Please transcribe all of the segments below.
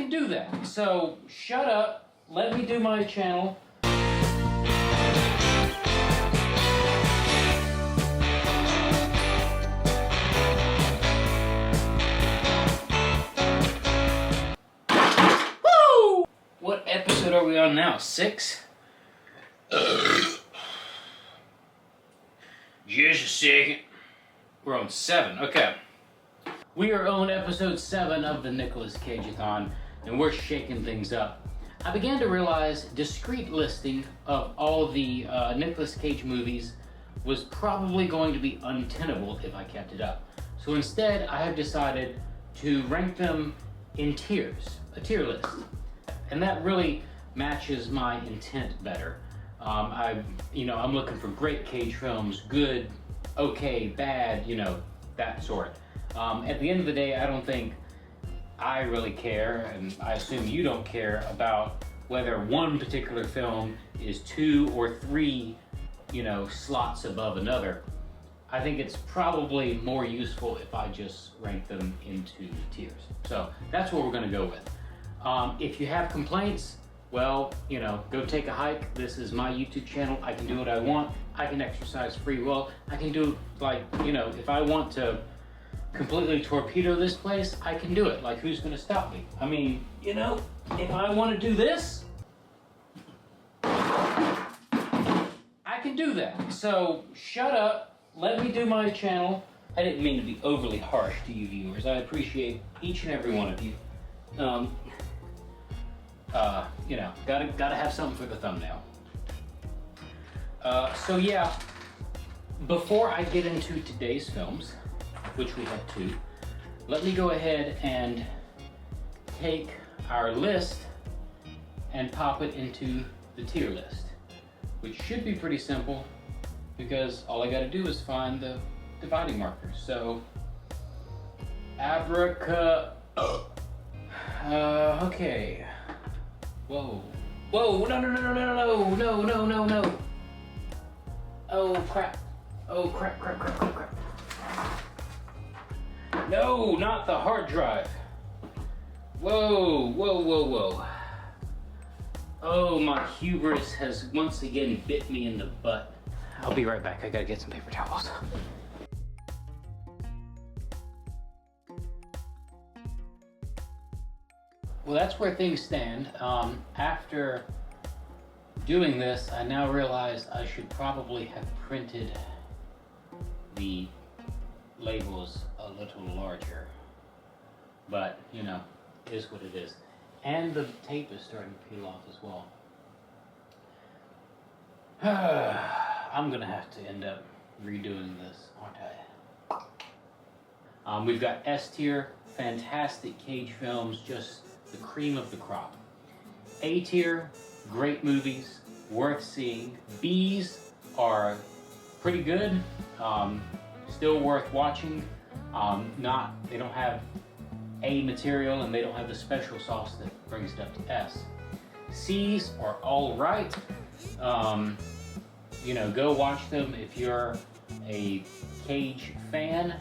can do that. So shut up, let me do my channel. Woo! What episode are we on now? 6? Just a second. We're on 7. Okay. We are on episode 7 of the Nicolas Cage-athon, and we're shaking things up. I began to realize discrete listing of all the Nicolas Cage movies was probably going to be untenable if I kept it up. So instead, I have decided to rank them in tiers, a tier list. And that really matches my intent better. I'm looking for great Cage films, good, okay, bad, that sort. At the end of the day, I don't think I really care, and I assume you don't care about whether one particular film is 2 or 3, slots above another. I think it's probably more useful if I just rank them into tiers. So that's what we're gonna go with. If you have complaints, well, go take a hike. This is my YouTube channel. I can do what I want. I can exercise free will. I can do, if I want to completely torpedo this place, I can do it. Like, who's gonna stop me? I mean, if I want to do this, I can do that. So shut up, let me do my channel. I didn't mean to be overly harsh to you viewers. I appreciate each and every one of you. Gotta have something for the thumbnail. So yeah, before I get into today's films, which we have 2, let me go ahead and take our list and pop it into the tier list, which should be pretty simple because all I gotta do is find the dividing markers. So, okay. Whoa, no. Oh crap. No, not the hard drive. Whoa. Oh, my hubris has once again bit me in the butt. I'll be right back. I gotta get some paper towels. Well, that's where things stand. After doing this, I now realize I should probably have printed the labels a little larger, but it is what it is. And the tape is starting to peel off as well. I'm gonna have to end up redoing this, aren't I? We've got S tier, fantastic Cage films, just the cream of the crop. A tier, great movies, worth seeing. B's are pretty good, still worth watching. They don't have A material and they don't have the special sauce that brings it up to S. C's are all right. Go watch them if you're a Cage fan.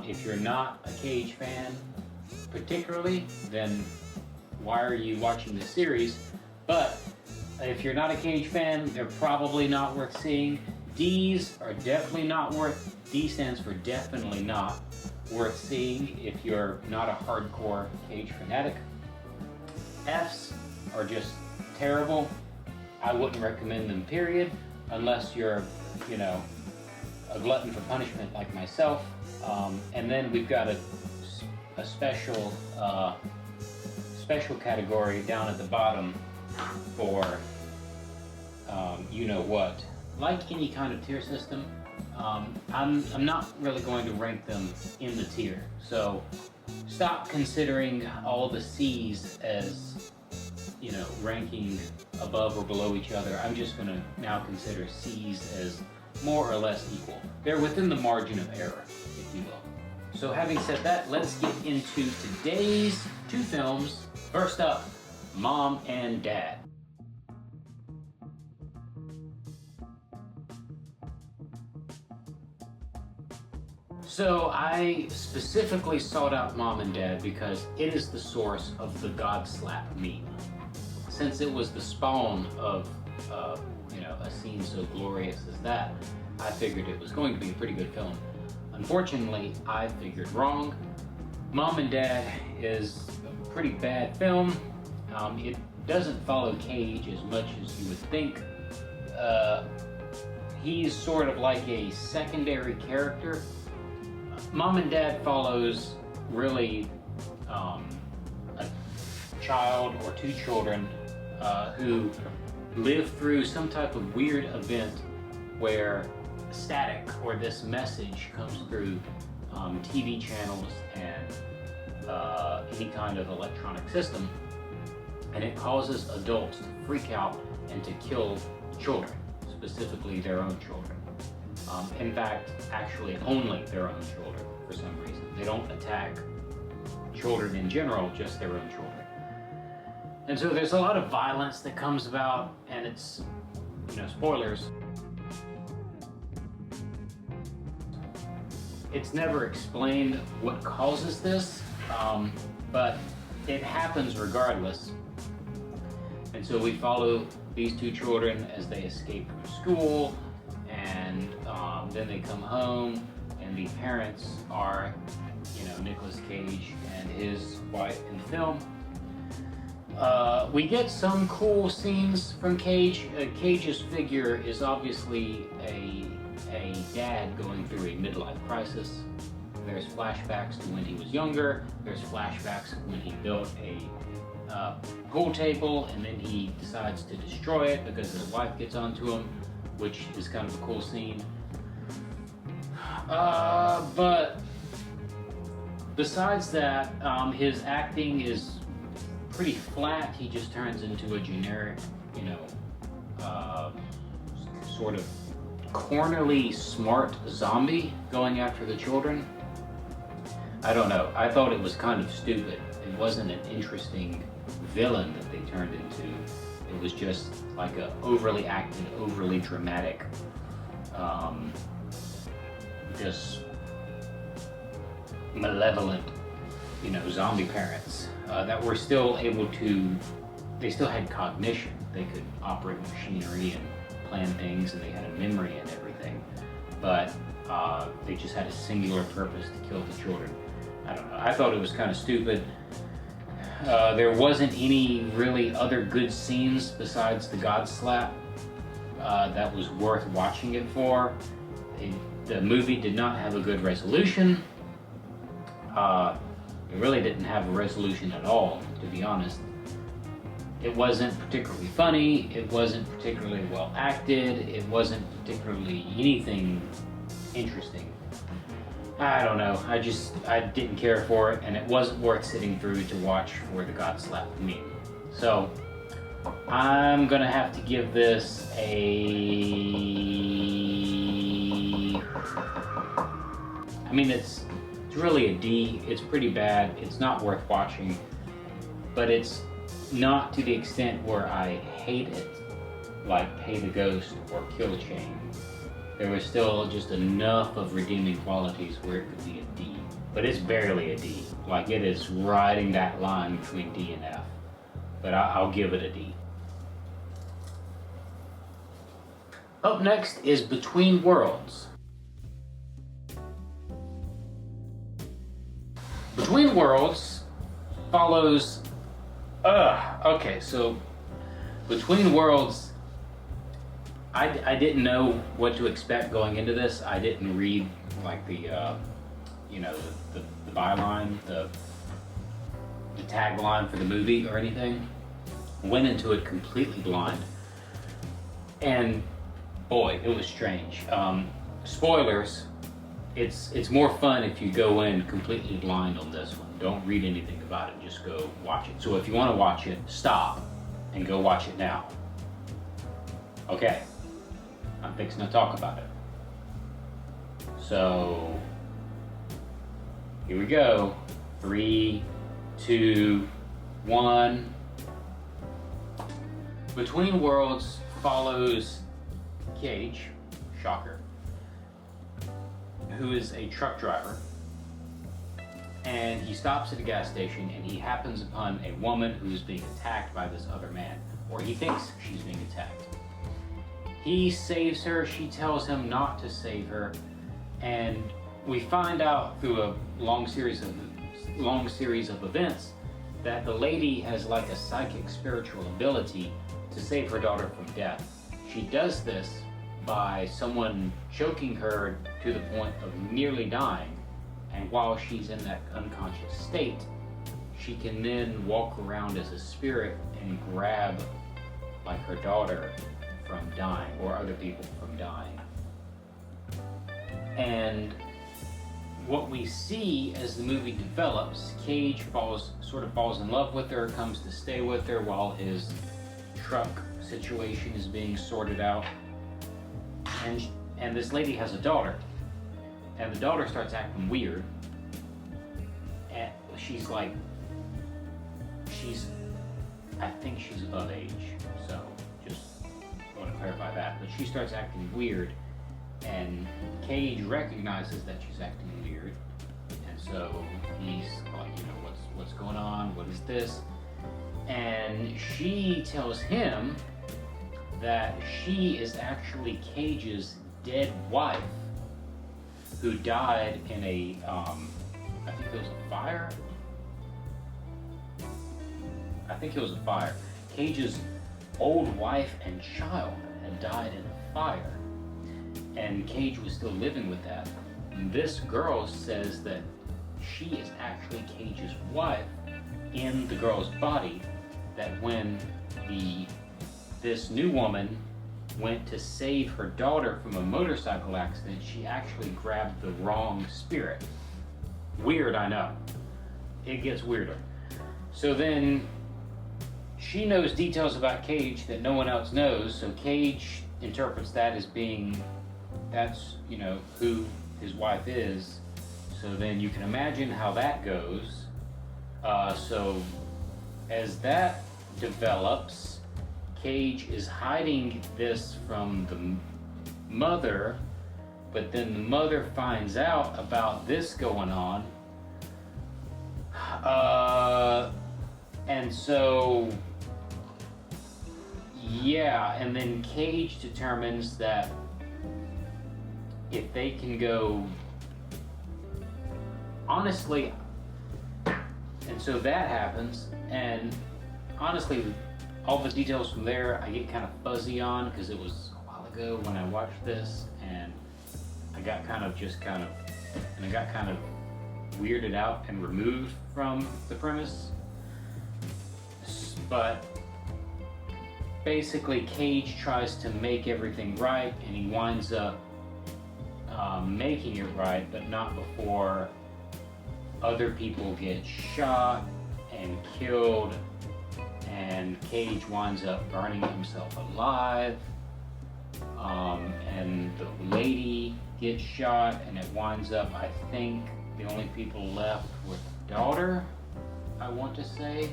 If you're not a Cage fan particularly, then why are you watching the series? But if you're not a Cage fan, they're probably not worth seeing. D's are definitely not worth. D stands for definitely not worth seeing if you're not a hardcore Cage fanatic. F's are just terrible. I wouldn't recommend them, period, unless you're, a glutton for punishment like myself. And then we've got a special category down at the bottom for what. Like any kind of tier system, I'm not really going to rank them in the tier. So stop considering all the C's as, ranking above or below each other. I'm just going to now consider C's as more or less equal. They're within the margin of error, if you will. So having said that, let's get into today's 2 films. First up, Mom and Dad. So I specifically sought out Mom and Dad because it is the source of the God slap meme. Since it was the spawn of a scene so glorious as that, I figured it was going to be a pretty good film. Unfortunately, I figured wrong. Mom and Dad is a pretty bad film. It doesn't follow Cage as much as you would think. He's sort of like a secondary character. Mom and Dad follows really a child or two children who live through some type of weird event where static or this message comes through TV channels and any kind of electronic system, and it causes adults to freak out and to kill children, specifically their own children. In fact, actually only their own children for some reason. They don't attack children in general, just their own children. And so there's a lot of violence that comes about, and it's, spoilers. It's never explained what causes this, but it happens regardless. And so we follow these two children as they escape from school, and then they come home, and the parents are, Nicolas Cage and his wife in the film. We get some cool scenes from Cage. Cage's figure is obviously a dad going through a midlife crisis. There's flashbacks to when he was younger. There's flashbacks when he built a pool table and then he decides to destroy it because his wife gets onto him, which is kind of a cool scene. But besides that, his acting is pretty flat. He just turns into a generic, sort of cornerly smart zombie going after the children. I don't know. I thought it was kind of stupid. It wasn't an interesting villain that they turned into. It was just like a overly acted, overly dramatic, just malevolent, zombie parents that were still able to, they still had cognition. They could operate machinery and plan things, and they had a memory and everything. But they just had a singular purpose to kill the children. I don't know. I thought it was kind of stupid. There wasn't any really other good scenes besides the God slap that was worth watching it for. The movie did not have a good resolution. It really didn't have a resolution at all, to be honest. It wasn't particularly funny. It wasn't particularly well acted. It wasn't particularly anything interesting. I don't know. I didn't care for it, and it wasn't worth sitting through to watch for the God slap meme. So I'm gonna have to give this it's really a D. It's pretty bad. It's not worth watching, but it's not to the extent where I hate it, like Pay the Ghost or Kill Chain. There was still just enough of redeeming qualities where it could be a D, but it's barely a D. Like, it is riding that line between D and F, but I'll give it a D. Up next is Between Worlds. Between Worlds follows, okay, so Between Worlds, I didn't know what to expect going into this. I didn't read like the byline, the tagline for the movie or anything. Went into it completely blind, and boy, it was strange. Spoilers. It's more fun if you go in completely blind on this one. Don't read anything about it. Just go watch it. So if you want to watch it, stop and go watch it now. Okay. I'm fixing to talk about it. So, here we go. 3, 2, 1. Between Worlds follows Cage, shocker, who is a truck driver, and he stops at a gas station and he happens upon a woman who's being attacked by this other man, or he thinks she's being attacked. He saves her, she tells him not to save her, and we find out through a long series of events that the lady has like a psychic spiritual ability to save her daughter from death. She does this by someone choking her to the point of nearly dying, and while she's in that unconscious state, she can then walk around as a spirit and grab like her daughter from dying, or other people from dying. And what we see as the movie develops, Cage sort of falls in love with her, comes to stay with her while his truck situation is being sorted out. And this lady has a daughter, and the daughter starts acting weird. And I think she's above age, so just want to clarify that. But she starts acting weird, and Cage recognizes that she's acting weird, and so he's like, what's going on? What is this? And she tells him that she is actually Cage's dead wife, who died in a, I think it was a fire. Cage's old wife and child had died in a fire, and Cage was still living with that. And this girl says that she is actually Cage's wife in the girl's body, that when this new woman went to save her daughter from a motorcycle accident, she actually grabbed the wrong spirit. Weird, I know. It gets weirder. So then she knows details about Cage that no one else knows, so Cage interprets that as being, that's, who his wife is. So then you can imagine how that goes. So as that develops, Cage is hiding this from the mother, but then the mother finds out about this going on. And so, yeah, and then Cage determines that if they can go, honestly, and so that happens, and honestly, all the details from there I get kind of fuzzy on, because it was a while ago when I watched this, and I got kind of weirded out and removed from the premise. But basically, Cage tries to make everything right, and he winds up making it right, but not before other people get shot and killed, and Cage winds up burning himself alive, and the lady gets shot, and it winds up, I think, the only people left with the daughter, I want to say.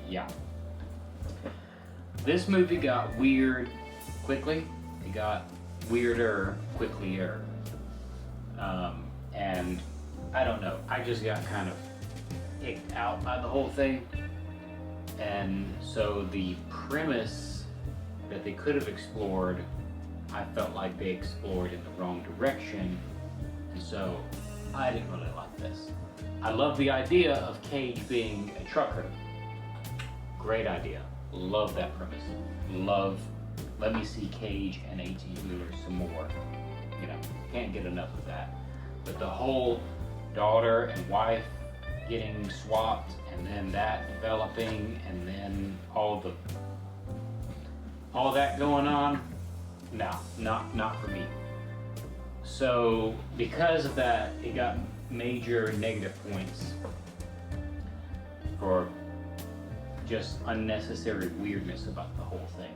Yeah. This movie got weird quickly. It got weirder quicklier. And I don't know, I just got kind of icked out by the whole thing. And so the premise that they could have explored, I felt like they explored in the wrong direction. And so I didn't really like this. I love the idea of Cage being a trucker. Great idea. Love that premise. Let me see Cage and 18-wheeler some more. Can't get enough of that. But the whole daughter and wife getting swapped, and then that developing, and then all that going on, no, not for me. So because of that, it got major negative points for just unnecessary weirdness about the whole thing.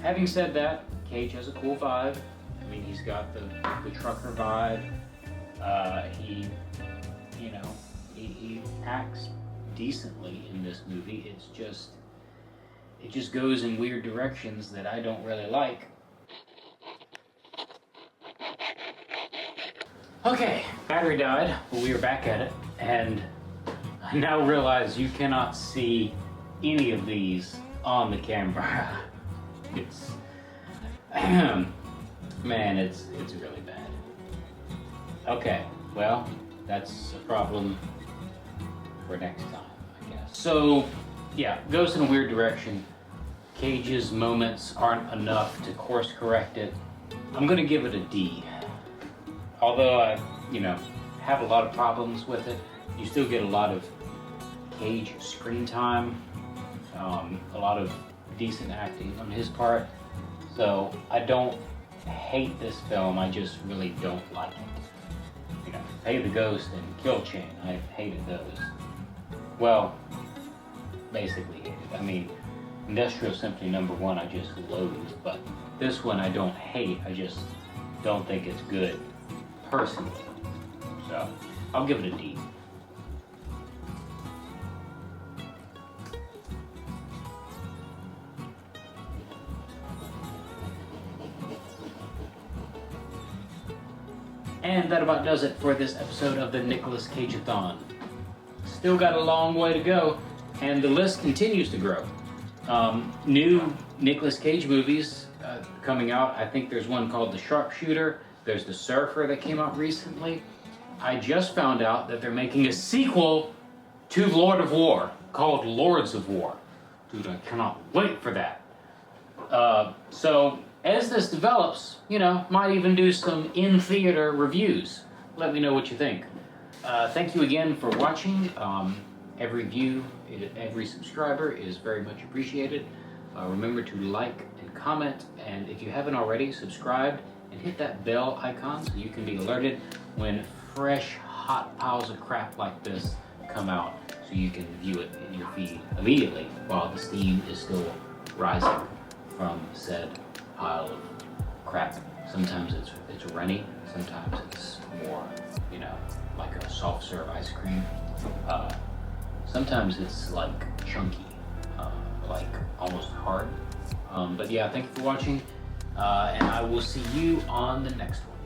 Having said that, Cage has a cool vibe. I mean, he's got the trucker vibe. He acts decently in this movie. It just goes in weird directions that I don't really like. Okay, battery died, but we are back at it, and I now realize you cannot see any of these on the camera. It's, man, it's really bad. Okay, well, that's a problem for next time, I guess. So, yeah, goes in a weird direction. Cage's moments aren't enough to course correct it. I'm gonna give it a D. Although I, have a lot of problems with it, you still get a lot of Cage screen time, a lot of decent acting on his part. So I don't hate this film, I just really don't like it. Pay the Ghost and Kill Chain, I hated those. Well, basically hated. I mean, Industrial Symphony #1 I just loathe, but this one I don't hate, I just don't think it's good, personally. So, I'll give it a D. And that about does it for this episode of the Nicolas Cage-athon. Still got a long way to go, and the list continues to grow. New Nicolas Cage movies coming out. I think there's one called The Sharpshooter. There's The Surfer that came out recently. I just found out that they're making a sequel to Lord of War called Lords of War. Dude, I cannot wait for that. So as this develops, might even do some in-theater reviews. Let me know what you think. Thank you again for watching. Every view, every subscriber is very much appreciated. Remember to like and comment, and if you haven't already, subscribe and hit that bell icon so you can be alerted when fresh, hot piles of crap like this come out, so you can view it in your feed immediately while the steam is still rising from said pile of crap. Sometimes it's runny, sometimes it's more, like a soft serve ice cream. Sometimes it's like chunky, like almost hard. But yeah, thank you for watching, and I will see you on the next one.